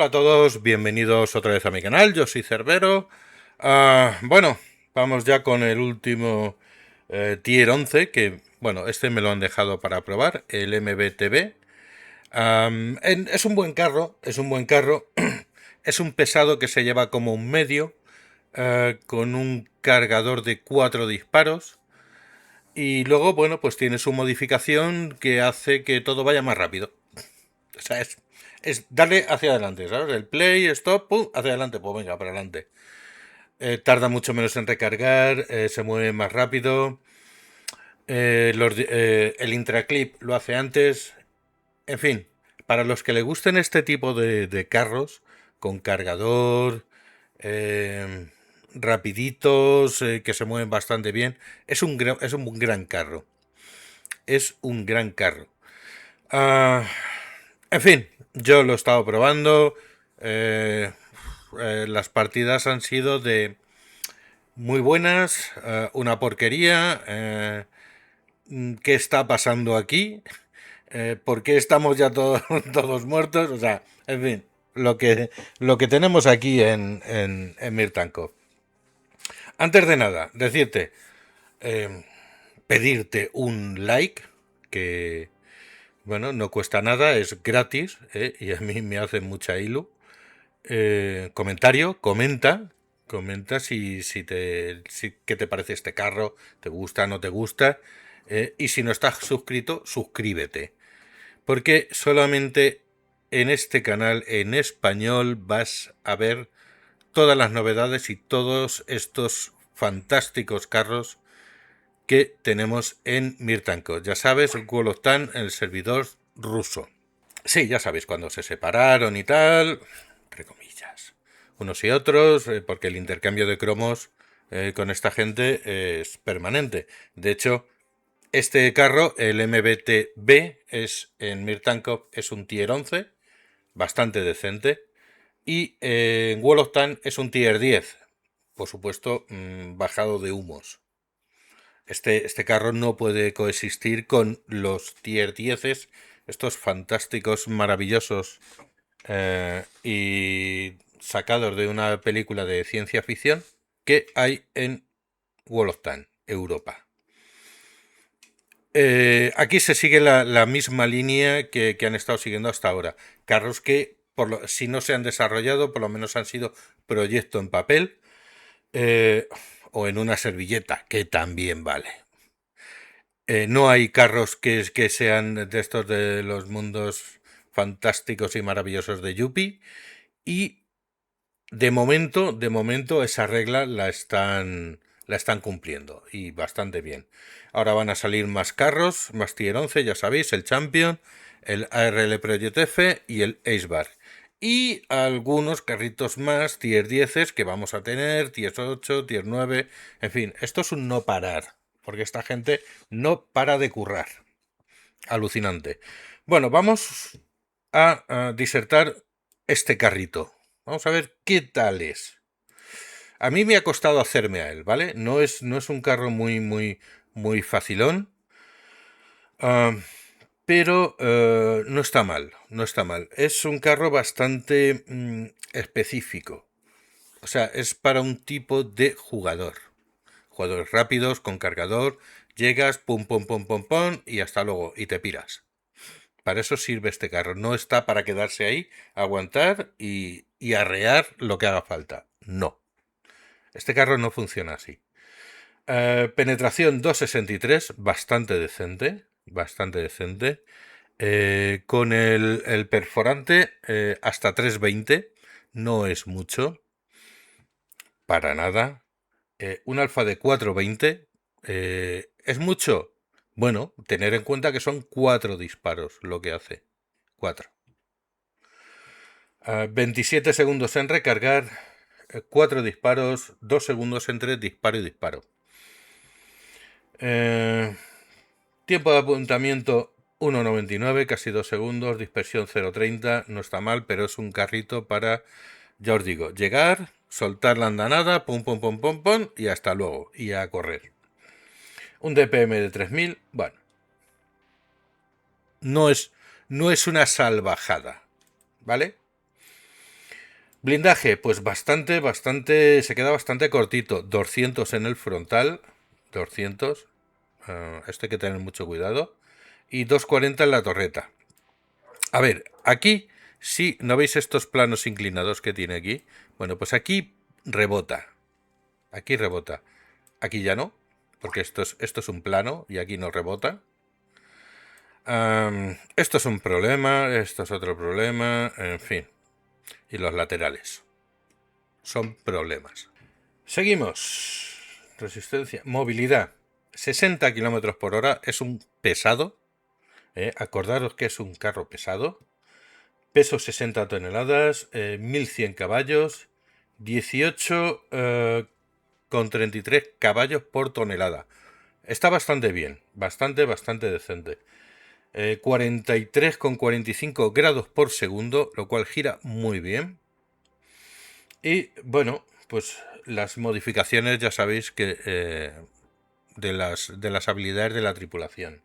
Hola a todos, bienvenidos otra vez a mi canal, yo soy Cerbero. Bueno, vamos ya con el último Tier 11, que bueno, este me lo han dejado para probar, el MBTB. Es un buen carro, es un buen carro. Es un pesado que se lleva como un medio, con un cargador de 4 disparos. Y luego, bueno, pues tiene su modificación que hace que todo vaya más rápido. O sea, es darle hacia adelante, ¿sabes? El play, stop, pum, hacia adelante, pues venga, para adelante. Tarda mucho menos en recargar, se mueve más rápido. El intraclip lo hace antes. En fin, para los que le gusten este tipo de carros, con cargador, eh, rapiditos, que se mueven bastante bien, es un gran carro. Es un gran carro. Ah, en fin, yo lo he estado probando. eh, las partidas han sido de muy buenas, una porquería. ¿Qué está pasando aquí? ¿Por qué estamos ya todos, todos muertos? O sea, en fin, lo que tenemos aquí en Mirtanco. Antes de nada, decirte, eh, pedirte un like, que bueno, no cuesta nada, es gratis, y a mí me hace mucha ilu. Comentario, comenta qué te parece este carro, te gusta, no te gusta. Y si no estás suscrito, suscríbete. Porque solamente en este canal en español vas a ver todas las novedades y todos estos fantásticos carros que tenemos en Mirtanco. Ya sabes, World of Tanks, el servidor ruso. Sí, ya sabéis, cuando se separaron y tal, entre comillas, unos y otros, porque el intercambio de cromos con esta gente es permanente. De hecho, este carro, el MBTB, es en Mirtankov, es un tier 11, bastante decente, y en World of Tanks es un tier 10, por supuesto, bajado de humos. Este carro no puede coexistir con los tier 10, estos fantásticos, maravillosos, y sacados de una película de ciencia ficción que hay en World of Tanks, Europa. Aquí se sigue la misma línea que han estado siguiendo hasta ahora. Carros que, si no se han desarrollado, por lo menos han sido proyecto en papel, eh, o en una servilleta, que también vale. No hay carros que sean de estos de los mundos fantásticos y maravillosos de Yuppie. Y de momento esa regla la están cumpliendo y bastante bien. Ahora van a salir más carros, más tier 11, ya sabéis, el Champion, el ARL Project F y el Acebar. Y algunos carritos más, tier 10 que vamos a tener, tier 8, tier 9, en fin, esto es un no parar, porque esta gente no para de currar. Alucinante. Bueno, vamos a disertar este carrito. Vamos a ver qué tal es. A mí me ha costado hacerme a él, ¿vale? No es un carro muy facilón, ah, pero no está mal, no está mal. Es un carro bastante específico. O sea, es para un tipo de jugador. Jugadores rápidos, con cargador, llegas, pum, pum, pum, pum, pum, y hasta luego, y te piras. Para eso sirve este carro. No está para quedarse ahí, aguantar y arrear lo que haga falta. No. Este carro no funciona así. Penetración 263, bastante decente. Bastante decente. Con el perforante hasta 320. No es mucho. Para nada. Un alfa de 420. ¿Es mucho? Bueno, tener en cuenta que son 4 disparos lo que hace. 4. 27 segundos en recargar, 4 disparos, 2 segundos entre disparo y disparo. Tiempo de apuntamiento 1,99, casi 2 segundos, dispersión 0,30, no está mal, pero es un carrito para, ya os digo, llegar, soltar la andanada, pum, pum, pum, pum, pum, y hasta luego, y a correr. Un DPM de 3000, bueno, no es, no es una salvajada, ¿vale? Blindaje, pues bastante, se queda bastante cortito. 200 en el frontal, 200, esto hay que tener mucho cuidado. Y 240 en la torreta. A ver, aquí, sí, ¿no veis estos planos inclinados que tiene aquí? Bueno, pues aquí rebota. Aquí rebota. Aquí ya no, porque esto es un plano y aquí no rebota. Esto es un problema, esto es otro problema, en fin. Y los laterales son problemas. Seguimos. Resistencia. Movilidad. 60 kilómetros por hora es un pesado. Acordaros que es un carro pesado. Peso 60 toneladas, 1100 caballos, 18 con 33 caballos por tonelada. Está bastante bien, bastante decente. 43,45 grados por segundo, lo cual gira muy bien. Y bueno, pues las modificaciones ya sabéis que de las habilidades de la tripulación.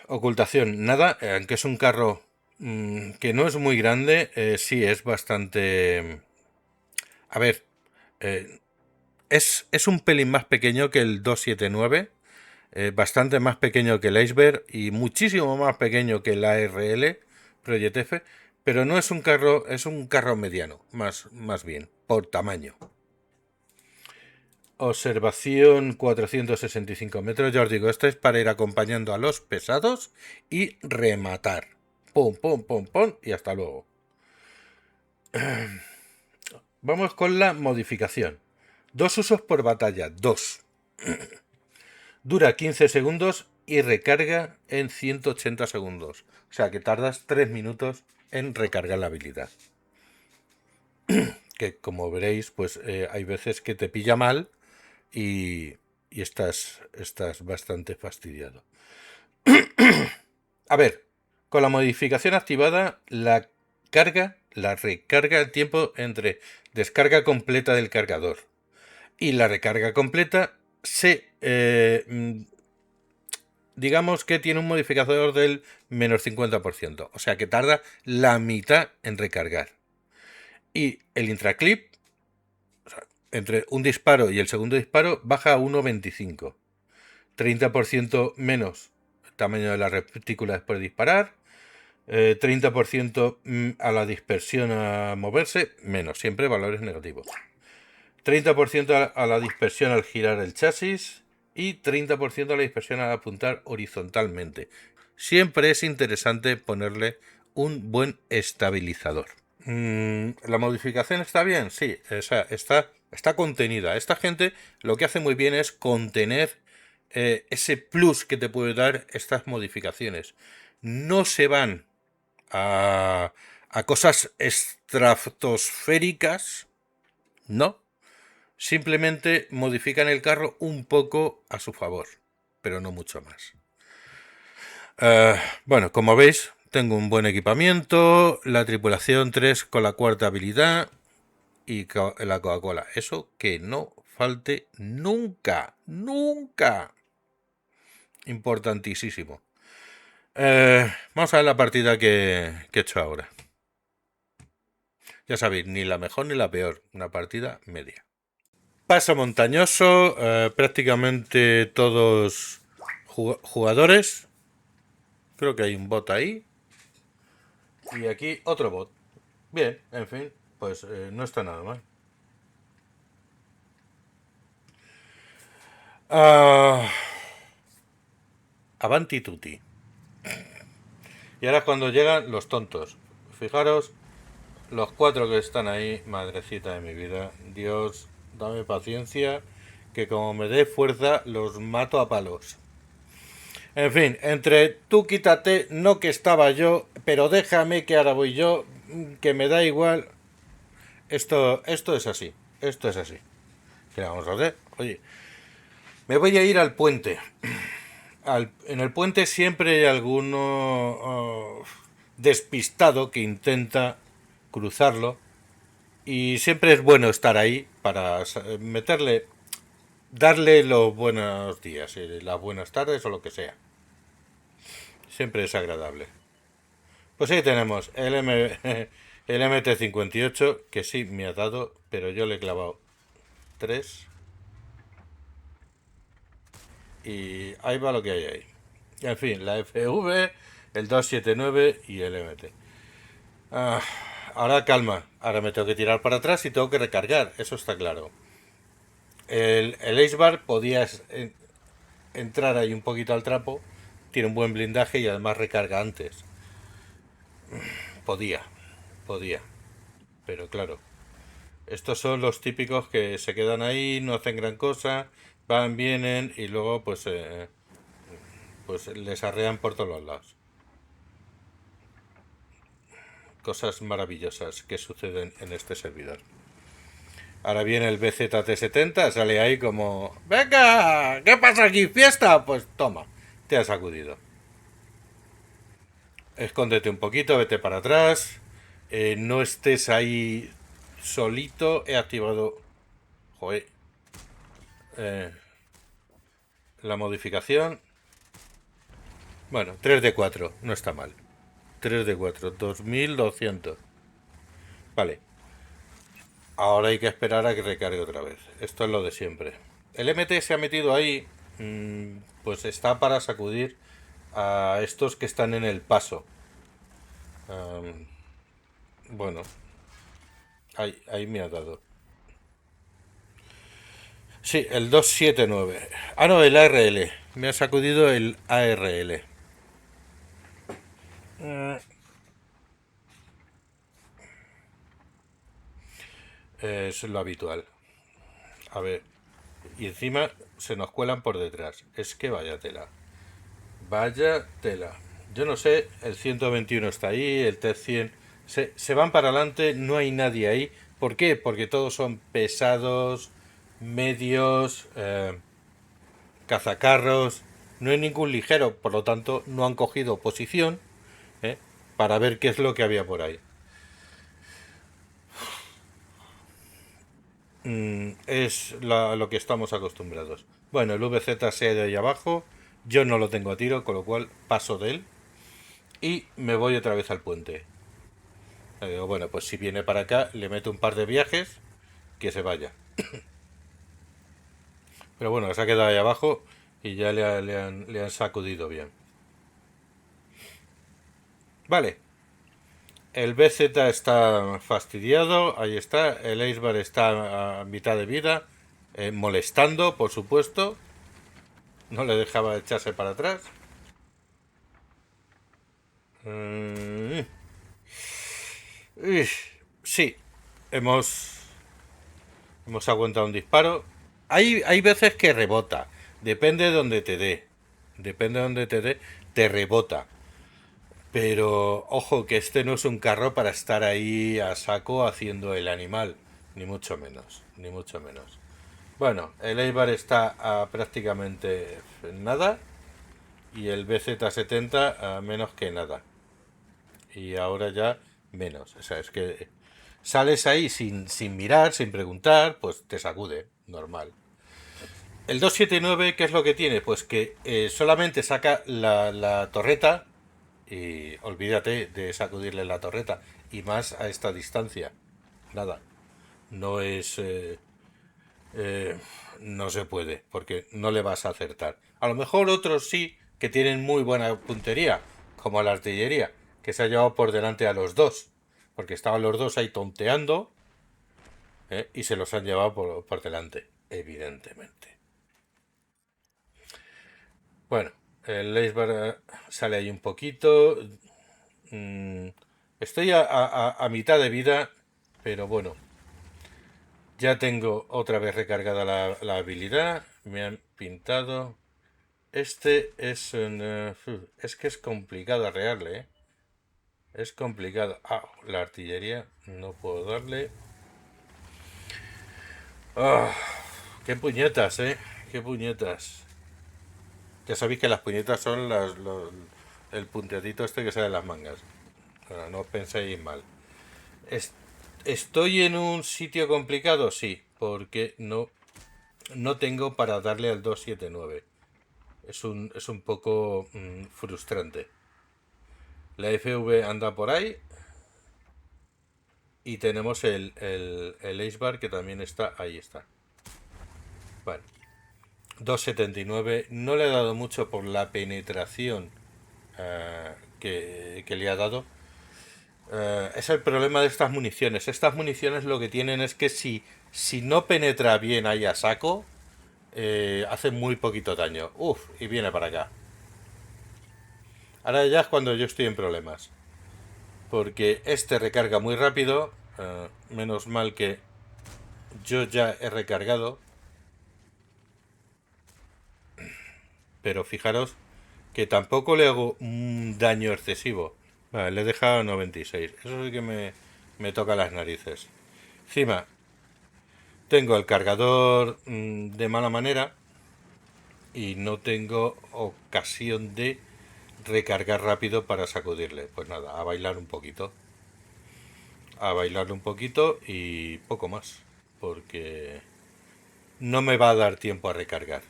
Ocultación, nada, aunque es un carro que no es muy grande, sí es bastante... A ver, eh, es un pelín más pequeño que el 279, bastante más pequeño que el Iceberg y muchísimo más pequeño que el ARL Project F, pero no es un carro, es un carro mediano, más bien, por tamaño. Observación 465 metros, ya os digo, esto es para ir acompañando a los pesados y rematar. Pum, pum, pum, pum, y hasta luego. Vamos con la modificación. 2 usos por batalla, 2. Dura 15 segundos y recarga en 180 segundos. O sea que tardas 3 minutos en recargar la habilidad. Que como veréis, pues hay veces que te pilla mal y estás bastante fastidiado. A ver, con la modificación activada, la recarga el tiempo entre descarga completa del cargador y la recarga completa digamos que tiene un modificador del menos 50%, o sea que tarda la mitad en recargar. Y el intraclip, o sea, entre un disparo y el segundo disparo, baja a 1,25. 30% menos tamaño de la retícula después de disparar, 30% a la dispersión a moverse, menos, siempre valores negativos. 30% a la dispersión al girar el chasis y 30% a la dispersión al apuntar horizontalmente. Siempre es interesante ponerle un buen estabilizador. ¿La modificación está bien? Sí, está contenida. Esta gente lo que hace muy bien es contener ese plus que te puede dar estas modificaciones. No se van a cosas estratosféricas, no. Simplemente modifican el carro un poco a su favor, pero no mucho más. Bueno, como veis, tengo un buen equipamiento, la tripulación 3 con la cuarta habilidad y la Coca-Cola. Eso que no falte nunca, nunca. Importantísimo. Vamos a ver la partida que he hecho ahora. Ya sabéis, ni la mejor ni la peor. Una partida media. Paso montañoso, prácticamente todos jugadores. Creo que hay un bot ahí. Y aquí otro bot. Bien, en fin, pues no está nada mal. Avanti tutti. Y ahora es cuando llegan los tontos. Fijaros, los 4 que están ahí, madrecita de mi vida. Dios, dame paciencia, que como me dé fuerza, los mato a palos. En fin, entre tú quítate, no que estaba yo, pero déjame que ahora voy yo, que me da igual. Esto es así, esto es así. ¿Qué vamos a hacer? Oye, me voy a ir al puente. En el puente siempre hay alguno despistado que intenta cruzarlo y siempre es bueno estar ahí para meterle, darle los buenos días, las buenas tardes o lo que sea. Siempre es agradable. Pues ahí tenemos el El MT-58, que sí me ha dado, pero yo le he clavado 3. Y ahí va lo que hay ahí. En fin, la FV, el 279 y el MT. Ah, ahora calma, ahora me tengo que tirar para atrás y tengo que recargar, eso está claro. El Acebar podía entrar ahí un poquito al trapo, tiene un buen blindaje y además recarga antes. Podía, podía, pero claro, estos son los típicos que se quedan ahí, no hacen gran cosa, van, vienen y luego pues les arrean por todos los lados. Cosas maravillosas que suceden en este servidor. Ahora viene el BZT-70, sale ahí como... ¡Venga! ¿Qué pasa aquí? ¿Fiesta? Pues toma, te has sacudido. Escóndete un poquito, vete para atrás. No estés ahí solito. He activado... Joder. eh, la modificación. Bueno, 3 de 4, no está mal. 3 de 4, 2200. Vale. Ahora hay que esperar a que recargue otra vez. Esto es lo de siempre. El MT se ha metido ahí, pues está para sacudir a estos que están en el paso. Bueno, ahí me ha dado. Sí, el 279. Ah, no, el ARL. Me ha sacudido el ARL. Es lo habitual. A ver. Y encima se nos cuelan por detrás. Es que vaya tela. Vaya tela. Yo no sé, el 121 está ahí, el T100. Se van para adelante, no hay nadie ahí. ¿Por qué? Porque todos son pesados, medios, cazacarros. No hay ningún ligero, por lo tanto no han cogido posición, ¿eh? Para ver qué es lo que había por ahí. Es lo que estamos acostumbrados. Bueno, el VZ se ha ido ahí abajo. Yo no lo tengo a tiro, con lo cual paso de él. Y me voy otra vez al puente. Digo, bueno, pues si viene para acá, le meto un par de viajes, que se vaya. Pero bueno, se ha quedado ahí abajo y ya le han sacudido bien. Vale, el BZ está fastidiado, ahí está. El Acebar está a mitad de vida, molestando, por supuesto. No le dejaba echarse para atrás. Mm, sí, hemos, hemos aguantado un disparo. Hay veces que rebota. Depende de donde te dé. Depende de donde te dé, te rebota. Pero ojo que este no es un carro para estar ahí a saco haciendo el animal. Ni mucho menos. Ni mucho menos. Bueno, el Eibar está a prácticamente nada. Y el BZ70 a menos que nada. Y ahora ya menos. O sea, es que sales ahí sin mirar, sin preguntar, pues te sacude, normal. El 279, ¿qué es lo que tiene? Pues que solamente saca la torreta y olvídate de sacudirle la torreta. Y más a esta distancia. Nada. No es... eh, no se puede, porque no le vas a acertar. A lo mejor otros sí, que tienen muy buena puntería, como la artillería, que se ha llevado por delante a los dos, porque estaban los dos ahí tonteando, y se los han llevado por delante, evidentemente. Bueno, el Leisberg sale ahí un poquito. Mm, Estoy a mitad de vida, pero bueno, ya tengo otra vez recargada la habilidad. Me han pintado. Este es un... es que es complicado arrearle, ¿eh? Es complicado. Ah, la artillería. No puedo darle. Ah, qué puñetas, ¿eh? Qué puñetas. Ya sabéis que las puñetas son el punteadito este que sale de las mangas. Bueno, no os penséis mal. Es- ¿Estoy en un sitio complicado? Sí, porque no tengo para darle al 279. Es un poco frustrante. La FV anda por ahí. Y tenemos el Ace Bar que también está, ahí está. Bueno, 2,79. No le he dado mucho por la penetración que le ha dado. Es el problema de estas municiones. Estas municiones lo que tienen es que si no penetra bien ahí a saco, hace muy poquito daño. Uf, y viene para acá. Ahora ya es cuando yo estoy en problemas. Porque este recarga muy rápido. Menos mal que yo ya he recargado. Pero fijaros que tampoco le hago un daño excesivo. Vale, le he dejado 96. Eso sí que me toca las narices. Encima, tengo el cargador de mala manera y no tengo ocasión de recargar rápido para sacudirle. Pues nada, a bailar un poquito. A bailarle un poquito y poco más. Porque no me va a dar tiempo a recargar.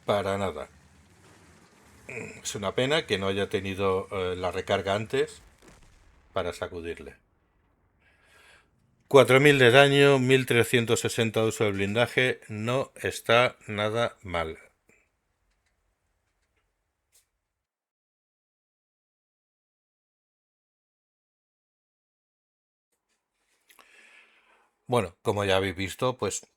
Para nada. Es una pena que no haya tenido la recarga antes para sacudirle. 4.000 de daño, 1.360 de uso de blindaje. No está nada mal. Bueno, como ya habéis visto, pues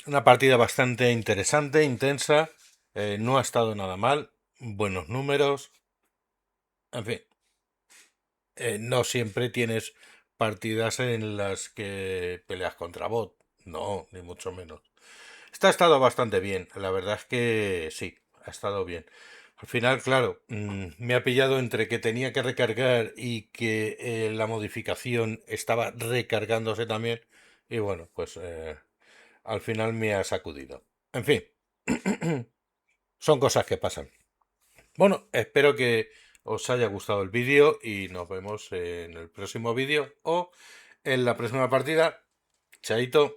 una partida bastante interesante, intensa. No ha estado nada mal. Buenos números. En fin, no siempre tienes partidas en las que peleas contra bot. No, ni mucho menos. Esta ha estado bastante bien. La verdad es que sí, ha estado bien. Al final, claro, me ha pillado entre que tenía que recargar y que la modificación estaba recargándose también. Y bueno, pues al final me ha sacudido. En fin, son cosas que pasan. Bueno, espero que os haya gustado el vídeo y nos vemos en el próximo vídeo o en la próxima partida. Chaito.